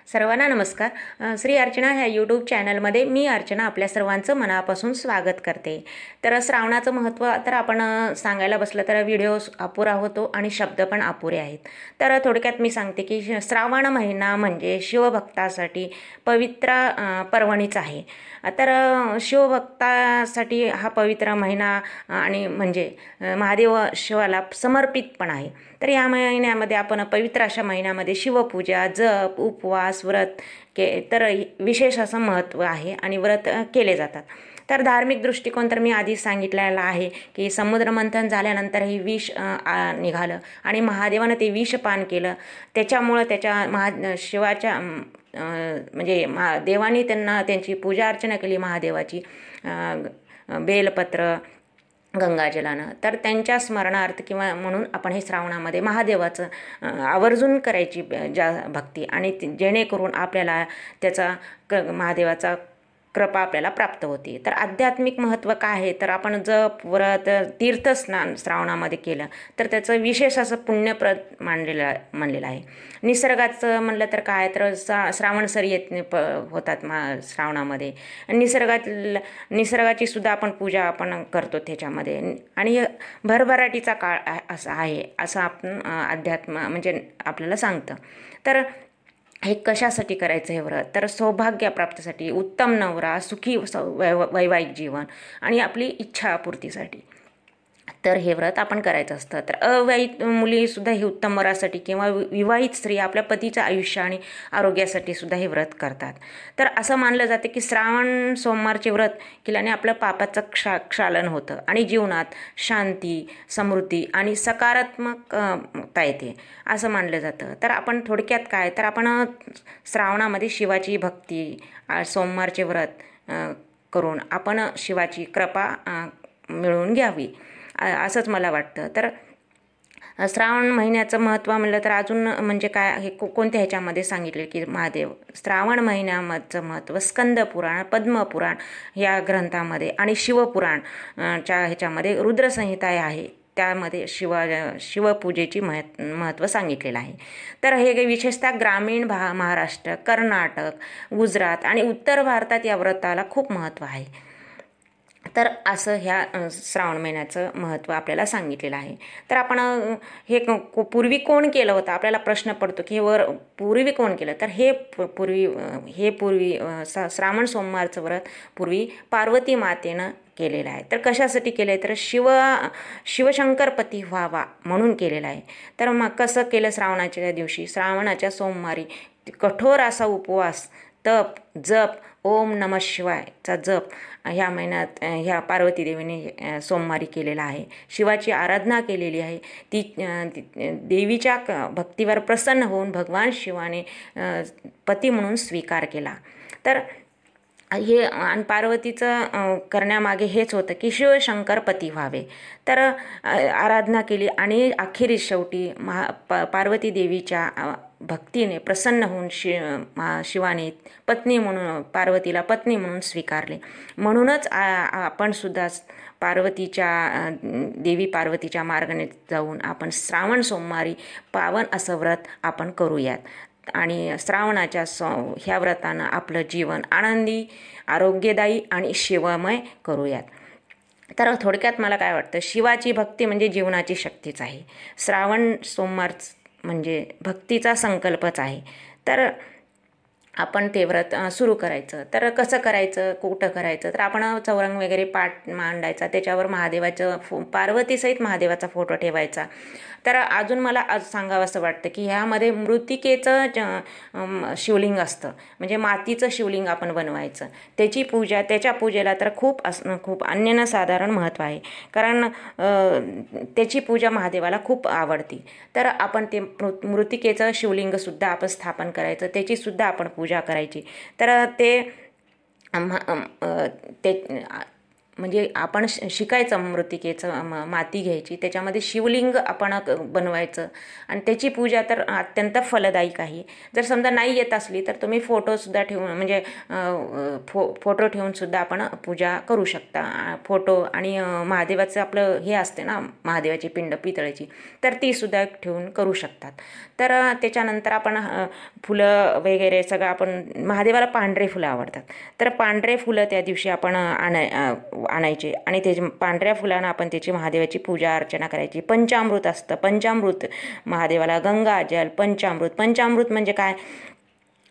सर्वांना नमस्कार. श्री अर्चना ह्या यूट्यूब चॅनलमध्ये मी अर्चना आपल्या सर्वांचं मनापासून स्वागत करते. तर श्रावणाचं महत्त्व तर आपण सांगायला बसलं तर व्हिडिओ अपुरा होतो आणि शब्द पण अपुरे आहेत. तर थोडक्यात मी सांगते की श्रावण महिना म्हणजे शिवभक्तासाठी पवित्र पर्वणीच आहे. तर शिवभक्तासाठी हा पवित्र महिना आणि म्हणजे महादेव शिवाला समर्पित पण आहे. तर या महिन्यामध्ये आपण पवित्र अशा महिन्यामध्ये शिवपूजा, जप, उपवास, व्रत तर विशेष असं महत्त्व आहे आणि व्रत केले जातात. तर धार्मिक दृष्टिकोन तर मी आधी सांगितलेला आहे की समुद्रमंथन झाल्यानंतर हे विष निघालं आणि महादेवानं ते विष पान केलं. त्याच्यामुळं त्याच्या शिवाच्या म्हणजे देवानी त्यांना त्यांची पूजा अर्चना केली महादेवाची बेलपत्र गंगाजलानं. तर त्यांच्या स्मरणार्थ किंवा म्हणून आपण हे श्रावणामध्ये महादेवाचं आवर्जून करायची भक्ती आणि जेणेकरून आपल्याला त्याचा महादेवाचा कृपा आपल्याला प्राप्त होते. तर आध्यात्मिक महत्त्व काय आहे तर आपण जप, व्रत, तीर्थस्नान श्रावणामध्ये केलं तर त्याचं विशेष असं पुण्यप्रद मानलेलं आहे. निसर्गाचं म्हणलं तर काय तर श्रावण सरी येत होतात श्रावणामध्ये. निसर्गाची सुद्धा आपण पूजा आपण करतो त्याच्यामध्ये आणि भरभराटीचा काळ असा आहे असं आपण अध्यात्म म्हणजे आपल्याला सांगतं. तर हे कशासाठी करायचं हे व्रत तर सौभाग्यप्राप्तीसाठी, उत्तम नवरा, सुखी वैवाहिक जीवन आणि आपली इच्छापूर्तीसाठी तर हे व्रत आपण करायचं असतं. तर अविवाहित मुलीसुद्धा हे उत्तम वरासाठी किंवा विवाहित स्त्री आपल्या पतीच्या आयुष्य आणि आरोग्यासाठी सुद्धा हे व्रत करतात. तर असं मानलं जाते की श्रावण सोमवारचे व्रत केल्याने आपलं पापाचं क्षालन होतं आणि जीवनात शांती, समृद्धी आणि सकारात्मकता येते असं मानलं जातं. तर आपण थोडक्यात काय तर आपण श्रावणामध्ये शिवाची भक्ती, सोमवारचे व्रत करून आपण शिवाची कृपा मिळवून घ्यावी असंच मला वाटतं. तर श्रावण महिन्याचं महत्त्व म्हणलं तर अजून म्हणजे काय हे कोणत्या ह्याच्यामध्ये सांगितले की महादेव श्रावण महिन्याचं महत्त्व स्कंदपुराण, पद्मपुराण या ग्रंथामध्ये आणि शिवपुराणच्या ह्याच्यामध्ये रुद्रसंहिता आहे त्यामध्ये शिवपूजेची महत्त्व सांगितलेलं आहे. तर हे विशेषतः ग्रामीण महाराष्ट्र, कर्नाटक, गुजरात आणि उत्तर भारतात या व्रताला खूप महत्त्व आहे. तर असं ह्या श्रावण महिन्याचं महत्त्व आपल्याला सांगितलेलं आहे. तर आपण हे पूर्वी कोण केलं होतं आपल्याला प्रश्न पडतो की हे पूर्वी कोण केलं तर हे पूर्वी श्रावण सोमवारचं व्रत पूर्वी पार्वती मातेनं केलेलं आहे. तर कशासाठी केलं आहे तर शिवशंकरपती व्हावा म्हणून केलेलं आहे. तर मग कसं केलं श्रावणाच्या दिवशी श्रावणाच्या सोमवारी कठोर असा उपवास, तप, जप, ओम नमः शिवायचा जप ह्या महिन्यात ह्या पार्वती देवीने सोमवारी केलेला आहे. शिवाची आराधना केलेली आहे. ती देवीच्या भक्तीवर प्रसन्न होऊन भगवान शिवाने पती म्हणून स्वीकार केला. तर हे आणि पार्वतीचं करण्यामागे हेच होतं की शिवशंकर पती व्हावे. तर आराधना केली आणि अखेरीस शेवटी पार्वती देवीच्या भक्तीने प्रसन्न होऊन शिवाने पार्वतीला पत्नी म्हणून स्वीकारले. म्हणूनच आपण सुद्धा देवी पार्वतीच्या मार्गाने जाऊन आपण श्रावण सोमवारी पावन असं व्रत आपण करूयात आणि श्रावणाच्या ह्या व्रतानं आपलं जीवन आनंदी, आरोग्यदायी आणि शिवमय करूयात. तर थोडक्यात मला काय वाटतं शिवाची भक्ती म्हणजे जीवनाची शक्तीच आहे. श्रावण सोमवार म्हणजे भक्तीचा संकल्पच आहे. तर आपण ते व्रत सुरू करायचं. तर कसं करायचं, कुठं करायचं तर आपण चौरंग वगैरे पाट मांडायचा, त्याच्यावर महादेवाचं पार्वतीसहित महादेवाचा फोटो ठेवायचा. तर अजून मला आज सांगावं असं वाटतं की ह्यामध्ये मृत्तिकेचं शिवलिंग असतं म्हणजे मातीचं शिवलिंग आपण बनवायचं. त्याच्या पूजेला तर खूप अन्यसाधारण महत्त्व आहे कारण त्याची पूजा महादेवाला खूप आवडती. तर आपण ते मृत्तिकेचं शिवलिंगसुद्धा आपण स्थापन करायचं, त्याचीसुद्धा आपण पूजा करायची. तर म्हणजे आपण शिकायचं मृत्तिकेचं माती घ्यायची, त्याच्यामध्ये शिवलिंग आपण बनवायचं आणि त्याची पूजा तर अत्यंत फलदायक आहे. जर समजा नाही येत असली तर तुम्ही फोटोसुद्धा ठेवून म्हणजे फोटो ठेवूनसुद्धा आपण पूजा करू शकता. फोटो आणि महादेवाचं आपलं हे असते ना, महादेवाची पिंड पितळेची, तर तीसुद्धा ठेवून करू शकतात. तर त्याच्यानंतर आपण फुलं वगैरे सगळं आपण महादेवाला पांढरे फुलं आवडतात, तर पांढरे फुलं त्या दिवशी आपण आणायचे आणि त्याच्या पांढऱ्या फुलांना आपण त्याची महादेवाची पूजा अर्चना करायची. पंचामृत असतं, पंचामृत महादेवाला गंगाजल पंचामृत. पंचामृत म्हणजे काय,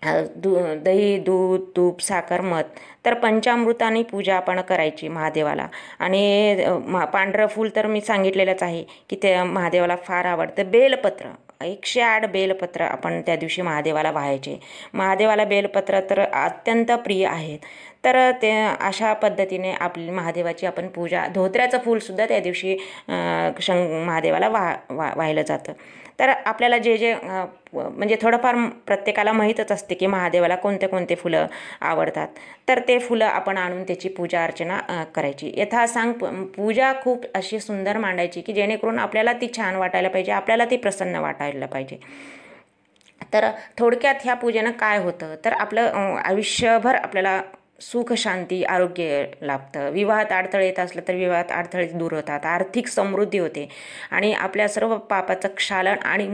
दही, दूध, तूप, साखर, मध, तर पंचामृताने पूजा आपण करायची महादेवाला. आणि पांढरं फूल तर मी सांगितलेलंच आहे की ते महादेवाला फार आवडतं. बेलपत्र 108 बेलपत्र आपण त्या दिवशी महादेवाला वाहायचे. महादेवाला बेलपत्र तर अत्यंत प्रिय आहेत. तर ते अशा पद्धतीने आपली महादेवाची आपण पूजा, धोत्र्याचं फूलसुद्धा त्या दिवशी महादेवाला वाहिलं जातं. तर आपल्याला जे म्हणजे थोडंफार प्रत्येकाला माहीतच असते की महादेवाला कोणते कोणते फुलं आवडतात, तर ते फुलं आपण आणून त्याची पूजा अर्चना करायची. यथासांग पूजा खूप अशी सुंदर मांडायची की जेणेकरून आपल्याला ती छान वाटायला पाहिजे, आपल्याला ती प्रसन्न वाटायला पाहिजे. तर थोडक्यात ह्या पूजेनं काय होतं, तर आपलं आयुष्यभर आपल्याला सुख, शांती, आरोग्य लाभतं. विवाहात अडथळे येत असलं तर विवाहात अडथळे दूर होतात, आर्थिक समृद्धी होते आणि आपल्या सर्व पापाचं क्षालन आणि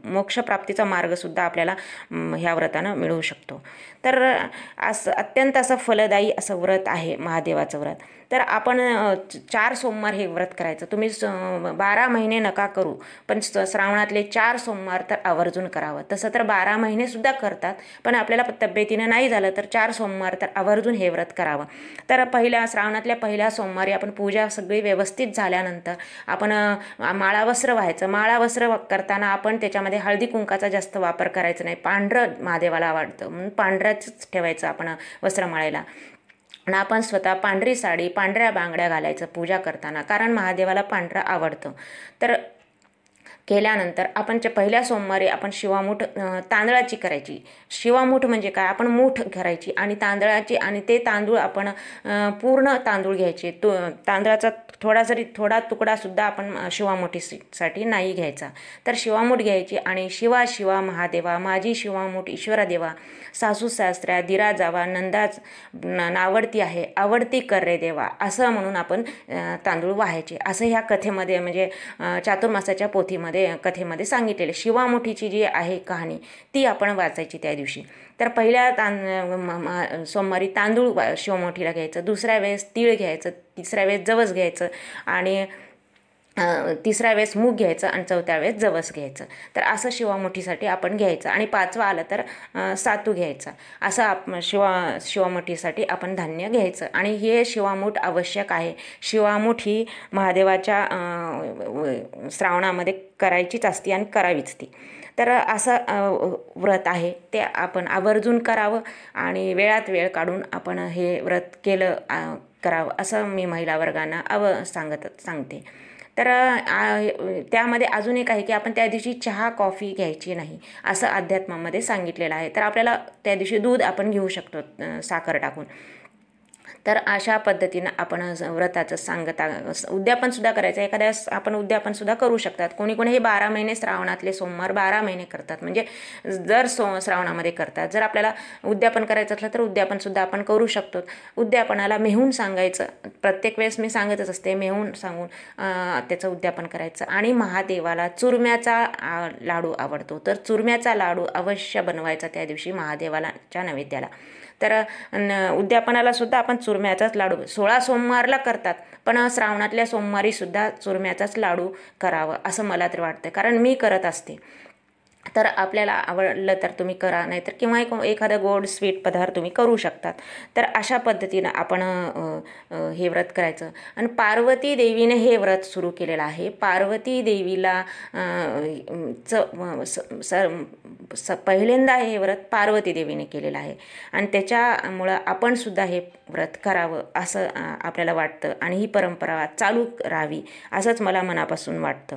मोक्षप्राप्तीचा मार्गसुद्धा आपल्याला ह्या व्रतानं मिळू शकतो. तर असं अत्यंत असं फलदायी असं व्रत आहे महादेवाचं व्रत. तर आपण 4 सोमवार हे व्रत करायचं. तुम्ही 12 महिने नका करू, पण श्रावणातले 4 सोमवार तर आवर्जून करावं. तसं तर 12 महिनेसुद्धा करतात, पण आपल्याला तब्येतीनं नाही झालं तर 4 सोमवार तर आवर्जून हे व्रत करावं. तर श्रावणातल्या पहिल्या सोमवारी आपण पूजा सगळी व्यवस्थित झाल्यानंतर आपण माळा वस्त्र व्हायचं. माळा वस्त्र करताना आपण त्याच्यामध्ये हळदी कुंकाचा जास्त वापर करायचा नाही. पांढरं महादेवाला आवडतं म्हणून पांढऱ्याच ठेवायचं आपण वस्त्र माळेला. आणि आपण स्वतः पांढरी साडी, पांढऱ्या बांगड्या घालायचं पूजा करताना, कारण महादेवाला पांढरं आवडतं. तर केल्यानंतर आपण पहिल्या सोमवारी आपण शिवामूठ तांदळाची करायची. शिवामूठ म्हणजे काय, आपण मूठ करायची आणि तांदळाची, आणि ते तांदूळ आपण पूर्ण तांदूळ घ्यायचे. तांदळाचा थोडा तुकडासुद्धा आपण शिवामुठीसाठी नाही घ्यायचा. तर शिवामूठ घ्यायची आणि शिवा शिवा महादेवा माझी शिवामूठ ईश्वरा देवा, सासू सासऱ्या दिरा जावा नंदाच नावडती आहे आवडती कर रे देवा, असं म्हणून आपण तांदूळ वाहायचे. असं ह्या कथेमध्ये म्हणजे चातुर्मासाच्या कथेमध्ये सांगितलेले शिवामुठीची जी आहे कहाणी ती आपण वाचायची त्या दिवशी. तर पहिल्या सोमवारी तांदूळ शिवमुठीला घ्यायचं, दुसऱ्या वेळेस तीळ घ्यायचं, तिसऱ्या वेळेस जवस घ्यायचं आणि तिसऱ्या वेळेस मूग घ्यायचं आणि चौथ्या वेळेस जवस घ्यायचं. तर असं शिवामुठीसाठी आपण घ्यायचं. आणि 5वं आलं तर सातू घ्यायचं. असं शिवामुठीसाठी आपण धान्य घ्यायचं. आणि हे शिवामूठ आवश्यक आहे. शिवामूठ ही महादेवाच्या श्रावणामध्ये करायचीच असते आणि करावीच ती. तर असं व्रत आहे ते आपण आवर्जून करावं आणि वेळात वेळ काढून आपण हे व्रत करावं असं मी महिला वर्गांना सांगते. तर त्यामध्ये अजून एक आहे की आपण त्या दिवशी चहा कॉफी घ्यायची नाही असं अध्यात्मामध्ये सांगितलेलं आहे. तर आपल्याला त्या दिवशी दूध आपण घेऊ शकतो साखर टाकून. तर अशा पद्धतीनं आपण व्रताचं उद्यापनसुद्धा करायचं. एखाद्या आपण उद्यापनसुद्धा करू शकतात. कोणी हे 12 महिने श्रावणातले सोमवार 12 महिने करतात, म्हणजे जर श्रावणामध्ये करतात. जर आपल्याला उद्यापन करायचं असलं तर उद्यापनसुद्धा आपण करू शकतो. उद्यापनाला मेहून सांगायचं, प्रत्येक वेळेस मी सांगतच असते, मेहून सांगून त्याचं उद्यापन करायचं. आणि महादेवाला चुरम्याचा लाडू आवडतो, तर चुरम्याचा लाडू अवश्य बनवायचा त्या दिवशी महादेवाच्या नैवेद्याला. तर उद्यापनाला सुद्धा आपण चुरम्याचाच लाडू 16 सोमवारला करतात, पण श्रावणातल्या सोमवारीसुद्धा चुरम्याचाच लाडू करावं असं मला तरी वाटतं, कारण मी करत असते. तर आपल्याला आवडलं तर तुम्ही करा, नाहीतर किंवा एखादा गोड स्वीट पदार्थ तुम्ही करू शकतात. तर अशा पद्धतीनं आपण हे व्रत करायचं. आणि पार्वती देवीने हे व्रत सुरू केलेलं आहे. पार्वती देवीला पहिल्यांदा हे व्रत पार्वती देवीने केलेलं आहे आणि त्याच्यामुळं आपण सुद्धा हे व्रत करावं असं आपल्याला वाटतं आणि ही परंपरा चालू राहावी असंच मला मनापासून वाटतं.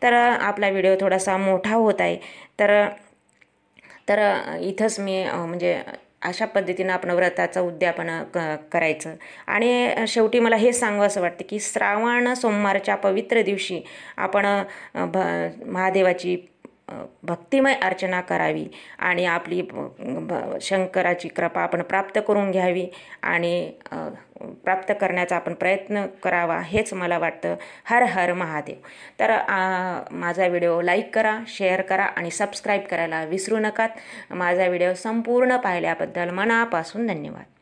तर आपला व्हिडिओ थोडासा मोठा होत आहे, तर इथंच मी म्हणजे अशा पद्धतीनं आपण व्रताचं उद्यापन करायचं. आणि शेवटी मला हे सांगावं असं वाटतं की श्रावण सोमवारच्या पवित्र दिवशी आपण महादेवाची भक्तिमय अर्चना करावी आणि आपली शंकराची कृपा आपण प्राप्त करून घ्यावी आणि प्राप्त करण्याचा आपण प्रयत्न करावा, हेच मला वाटतं. हर हर महादेव. तर माझा व्हिडिओ लाईक करा, शेअर करा आणि सबस्क्राईब करायला विसरू नका. माझा व्हिडिओ संपूर्ण पाहिल्याबद्दल मनापासून धन्यवाद.